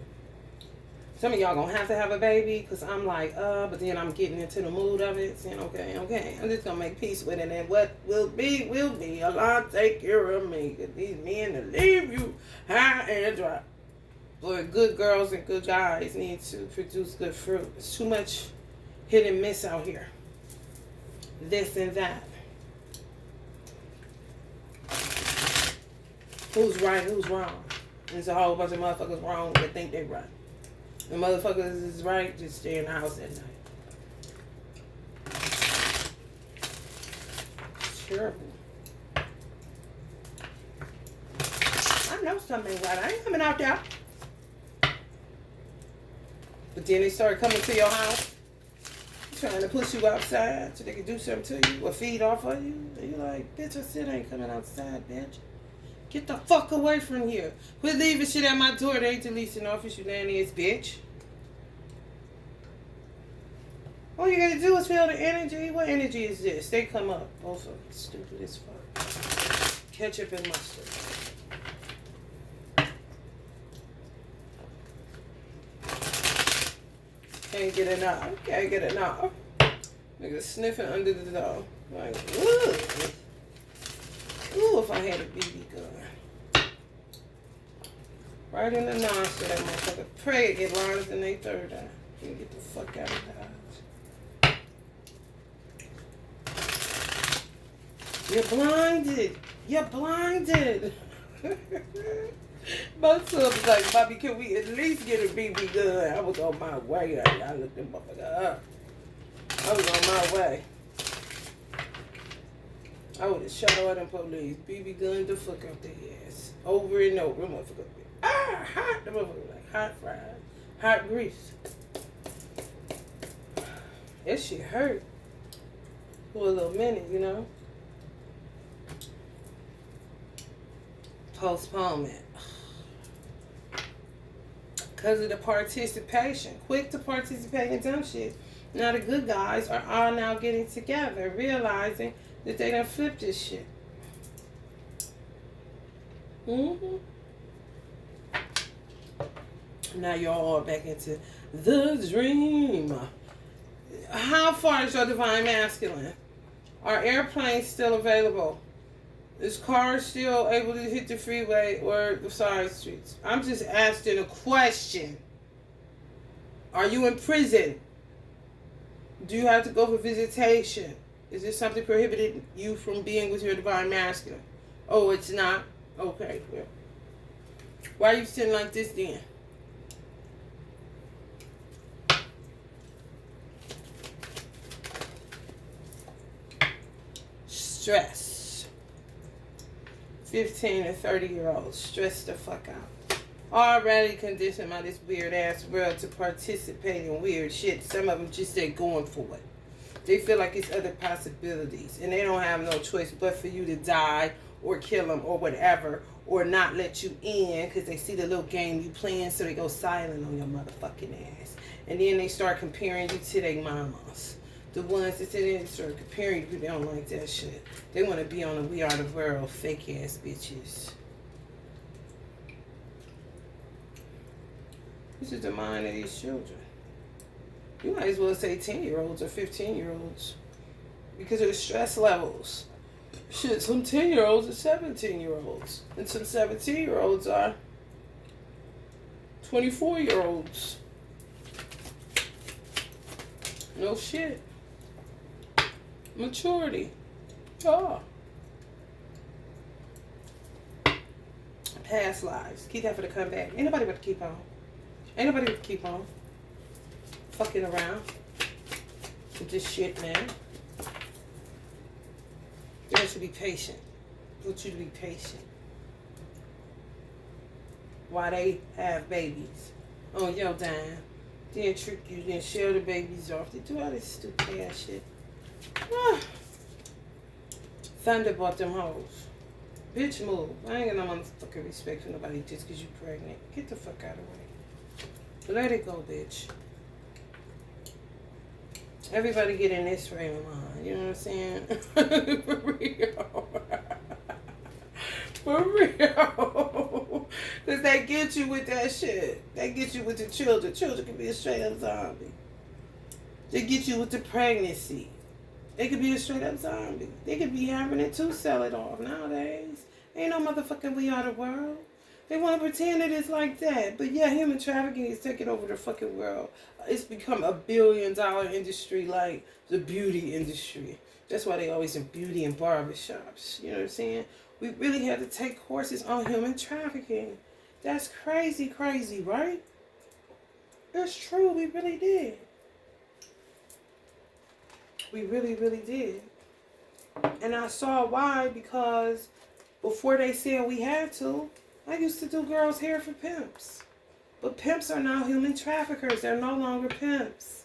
Some of y'all gonna have to have a baby, because I'm like, but then I'm getting into the mood of it, saying, okay, I'm just gonna make peace with it, and what will be. Allah take care of me, because these men to leave you high and dry. But good girls and good guys need to produce good fruit. It's too much hit and miss out here. This and that. Who's right, who's wrong? There's a whole bunch of motherfuckers wrong that think they're right. The motherfuckers is right, just stay in the house at night. It's terrible. I know something ain't right. I ain't coming out there. But then they start coming to your house, trying to push you outside so they can do something to you or feed off of you. And you're like, bitch, I said I ain't coming outside, bitch. Get the fuck away from here. Quit leaving shit at my door. They ain't the leasing office, you nanny ass bitch. All you gotta do is feel the energy. What energy is this? They come up. Both of them. Stupid as fuck. Ketchup and mustard. Can't get enough. Can't get enough. Nigga sniffing under the door. Like, ooh. Ooh, if I had a BB gun. Right in the nostril, that motherfucker. Pray it get lines in their third eye. You get the fuck out of the house. You're blinded. You're blinded. Both of us like, Bobby, can we at least get a BB gun? I was on my way. I looked them motherfucker up. I was on my way. I would have shot all them police. BB gunned the fuck out their ass. Over and over. Them motherfucker. Ah, hot. The motherfucker like hot fries. Hot grease. That shit hurt. For a little minute, you know. Postponement. Because of the participation. Quick to participate in dumb shit. Now the good guys are all now getting together, realizing that they done flipped this shit. Now you're all back into the dream. How far is your divine masculine? Are airplanes still available? Is cars still able to hit the freeway or the side streets? I'm just asking a question. Are you in prison? Do you have to go for visitation? Is there something prohibiting you from being with your divine masculine? Oh, it's not? Okay. Well, why are you sitting like this then? Stress. 15 and 30-year-olds stress the fuck out. Already conditioned by this weird ass world to participate in weird shit. Some of them just ain't going for it. They feel like it's other possibilities, and they don't have no choice but for you to die or kill them or whatever, or not let you in because they see the little game you playing, so they go silent on your motherfucking ass. And then they start comparing you to their mamas. The ones that sit in start comparing you, they don't like that shit. They want to be on the We Are the World fake ass bitches. This is the mind of these children. You might as well say 10-year-olds or 15-year-olds because of the stress levels. Shit, some 10-year-olds are 17-year-olds. And some 17-year-olds are 24-year-olds. No shit. Maturity. Oh. Past lives. Keep that for the comeback. Ain't nobody but to keep on. Ain't nobody but to keep on. Fucking around with this shit, man. You have to be patient. I want you to be patient. While they have babies on your dime. Then trick you, then share the babies off. They do all this stupid ass shit. Thunder bought them hoes. Bitch, move. I ain't got no motherfucking respect for nobody just because you pregnant. Get the fuck out of the way. Let it go, bitch. Everybody get in this frame of mind. You know what I'm saying? For real. For real. Because they get you with that shit. They get you with the children. Children can be a straight up zombie. They get you with the pregnancy. They could be a straight up zombie. They could be having it to sell it off nowadays. Ain't no motherfucking We Are the World. They want to pretend that it's like that. But yeah, human trafficking is taking over the fucking world. It's become a $1 billion industry like the beauty industry. That's why they always in beauty and barbershops. You know what I'm saying? We really had to take courses on human trafficking. That's crazy, crazy, right? It's true. We really did. We really, really did. And I saw why, because before they said we had to, I used to do girls' hair for pimps. But pimps are now human traffickers. They're no longer pimps.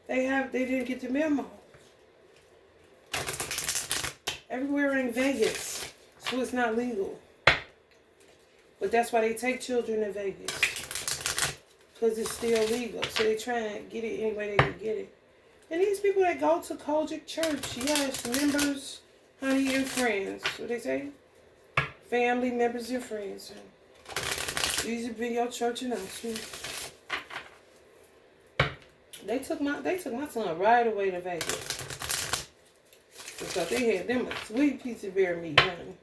They didn't get the memo. Everywhere in Vegas, so it's not legal. But that's why they take children in Vegas. Because it's still legal. So they try and get it any way they can get it. And these people that go to Kojic Church, yes, members, honey, and friends. What they say? Family, members, and friends. These would be your church announcements. They took my son right away to Vegas. Because they had them a sweet piece of bear meat, honey.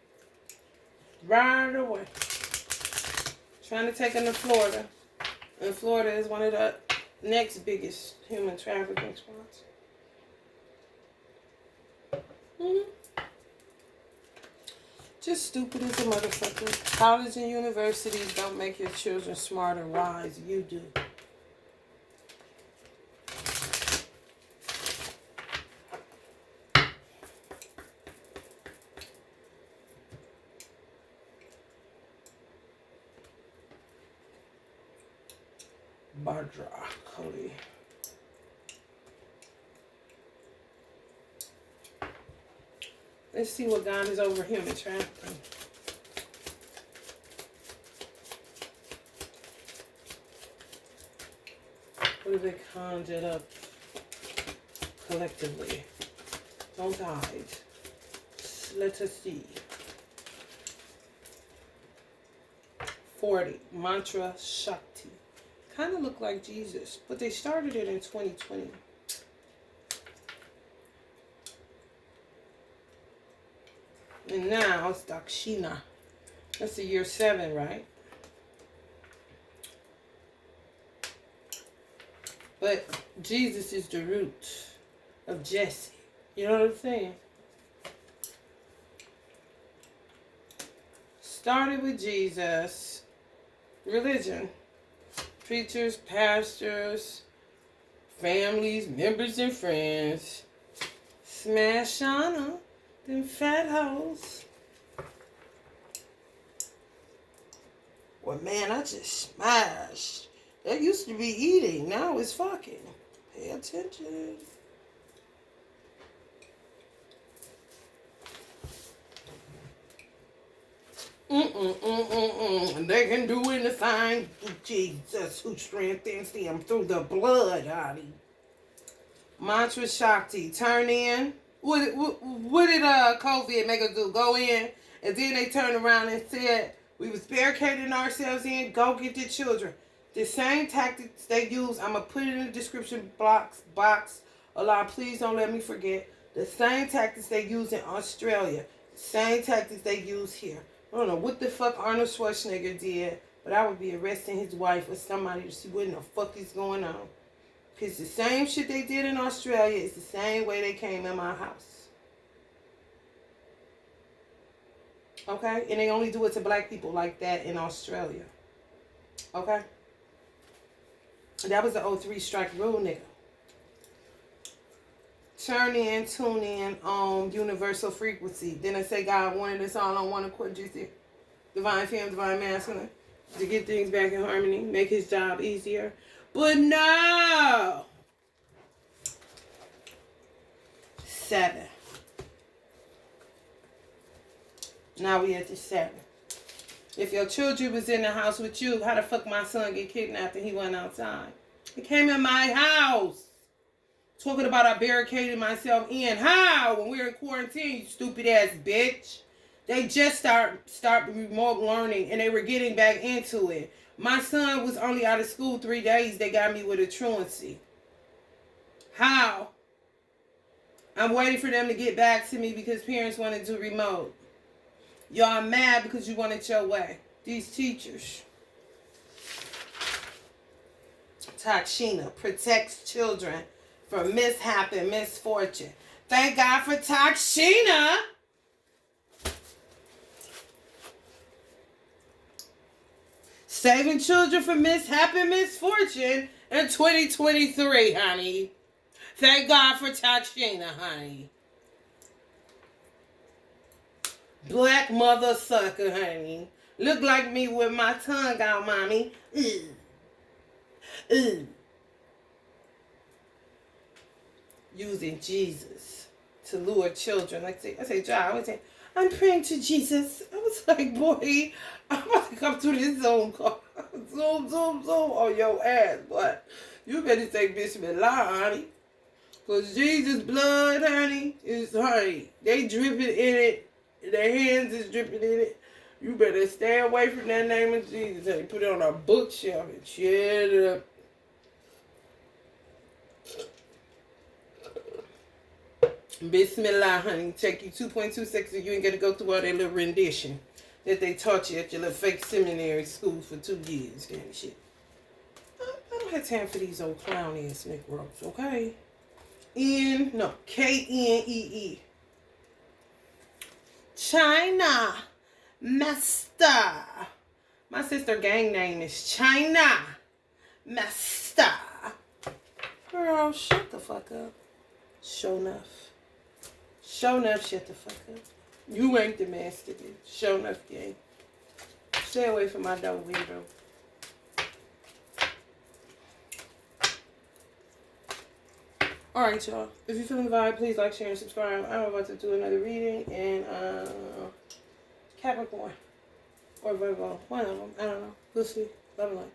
Right away. Trying to take them to Florida. And Florida is one of the next biggest human trafficking spots. Just stupid as a motherfucker. College and universities don't make your children smart or wise. You do. Broccoli. Let's see what God is over human trafficking. What have they conjured up collectively? Don't hide. Let us see. 40. Mantra Shakti. Kind of look like Jesus, but they started it in 2020. And now it's Dakshina. That's the year 7, right? But Jesus is the root of Jesse. You know what I'm saying? started with Jesus. Religion. Preachers, pastors, families, members, and friends. Smash on them. Them fat hoes. Well, man, I just smashed. That used to be eating. Now it's fucking. Pay attention. They can do anything. Jesus, who strengthens them through the blood, honey. Mantra Shakti. Turn in. What did COVID make us do? Go in, and then they turned around and said we was barricading ourselves in. Go get the children. The same tactics they use. I'm gonna put it in the description box. Allah, please don't let me forget. The same tactics they use in Australia. Same tactics they use here. I don't know what the fuck Arnold Schwarzenegger did, but I would be arresting his wife or somebody to see what in the fuck is going on. Because the same shit they did in Australia is the same way they came in my house. Okay? And they only do it to black people like that in Australia. Okay? That was the 03 strike rule, nigga. Turn in, tune in on universal frequency. Then I say God wanted us all on one accord. Divine Femme, Divine Masculine. To get things back in harmony. Make his job easier. But no! 7. Now we at the 7. If your children was in the house with you, how the fuck my son get kidnapped and he went outside? He came in my house. Talking about I barricaded myself in. How? When we were in quarantine, you stupid ass bitch. They just start remote learning and they were getting back into it. My son was only out of school 3 days. They got me with a truancy. How? I'm waiting for them to get back to me because parents wanted to remote. Y'all mad because you want it your way. These teachers. Takshina protects children from mishap and misfortune. Thank God for Takshina. Saving children from mishap and misfortune in 2023, honey. Thank God for Takshina, honey. Black mother sucker, honey. Look like me with my tongue out, mommy. Using Jesus to lure children. I say, John, I say, I'm praying to Jesus. I was like, boy, I'm about to come through this Zoom call. Zoom on your ass, but you better say Bismillah, honey. Because Jesus' blood, honey, is, honey, they dripping in it. Their hands is dripping in it. You better stay away from that name of Jesus, honey. Put it on a bookshelf and shut it up. Bismillah, honey. Take you 2.2 seconds. You ain't got to go through all that little rendition that they taught you at your little fake seminary school for 2 years. Kind of shit. I don't have time for these old clown ass Negroes, okay? Knee. China. Master. My sister gang name is China. Master. Girl, shut the fuck up. Show enough, shut the fuck up. You ain't the master, bitch. Show enough, gang. Stay away from my door window. Alright, y'all. If you're feeling the vibe, please like, share, and subscribe. I'm about to do another reading in Capricorn or Virgo. One of them. I don't know. We'll see. Love and light.